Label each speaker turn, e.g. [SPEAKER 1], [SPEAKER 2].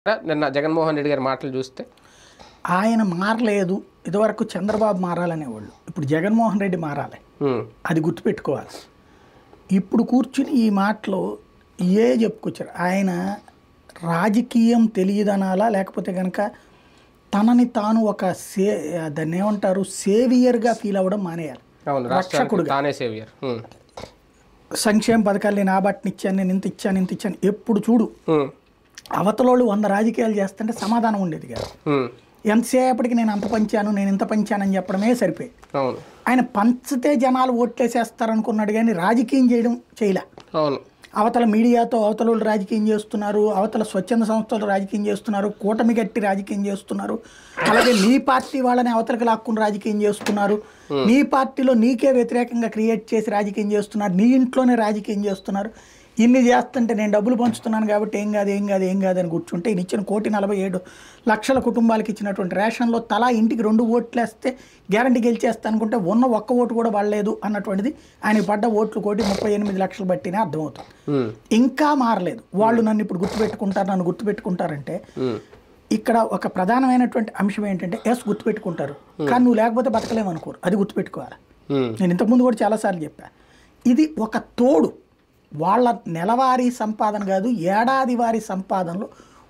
[SPEAKER 1] నిన్న జగన్మోహన్ రెడ్డి గారి మాటలు చూస్తే
[SPEAKER 2] ఆయన మారలేదు. ఇదివరకు చంద్రబాబు మారాలనేవాళ్ళు, ఇప్పుడు జగన్మోహన్ రెడ్డి మారాలి. అది గుర్తుపెట్టుకోవాలి. ఇప్పుడు కూర్చుని ఈ మాటలు చెప్పుకొచ్చారు. ఆయన రాజకీయం తెలియదనాలా, లేకపోతే కనుక తనని తాను ఒక దాన్ని ఏమంటారు, సేవియర్గా ఫీల్ అవ్వడం మానేయాలి.
[SPEAKER 1] రక్షకుడుగా,
[SPEAKER 2] సంక్షేమ పథకాలు నేను ఆ బట్టని ఇచ్చాను, నేను ఇంత ఇచ్చాను. ఎప్పుడు చూడు అవతలోళ్ళు 100 రాజకీయాలు చేస్తుంటే సమాధానం ఉండేది కాదు. ఎంతసేపటికి నేను అంత పంచాను, నేను ఇంత పంచానని చెప్పడమే సరిపోయి. ఆయన పంచితే జనాలు ఓట్లేసేస్తారనుకున్నాడు కానీ రాజకీయం చేయలే. అవతల మీడియాతో అవతల రాజకీయం చేస్తున్నారు, అవతల స్వచ్ఛంద సంస్థలు రాజకీయం చేస్తున్నారు, కూటమి గట్టి రాజకీయం చేస్తున్నారు, అలాగే నీ పార్టీ వాళ్ళని అవతలకి లాక్కుని రాజకీయం చేస్తున్నారు, నీ పార్టీలో నీకే వ్యతిరేకంగా క్రియేట్ చేసి రాజకీయం చేస్తున్నారు, నీ ఇంట్లోనే రాజకీయం చేస్తున్నారు. ఇన్ని చేస్తుంటే నేను డబ్బులు పంచుతున్నాను కాబట్టి ఏం కాదు అని కూర్చుంటే ఈయన ఇచ్చిన 1,47,00,000 కుటుంబాలకు ఇచ్చినటువంటి రేషన్లో తలా ఇంటికి 2 ఓట్లు వేస్తే గ్యారంటీ గెలిచేస్తా అనుకుంటే ఉన్న ఒక్క ఓటు కూడా పడలేదు అన్నటువంటిది. ఆయన పడ్డ ఓట్లు 1,38 లక్షలు బట్టినే అర్థమవుతుంది. ఇంకా మారలేదు. వాళ్ళు నన్ను ఇప్పుడు గుర్తుపెట్టుకుంటారంటే ఇక్కడ ఒక ప్రధానమైనటువంటి అంశం ఏంటంటే గుర్తుపెట్టుకుంటారు, కానీ నువ్వు లేకపోతే బతకలేమనుకోరు. అది గుర్తుపెట్టుకోవాలి. నేను ఇంతకుముందు కూడా చాలాసార్లు చెప్పాను. ఇది ఒక తోడు. వాళ్ళ నెలవారీ సంపాదన కాదు, ఏడాది వారి సంపాదనలో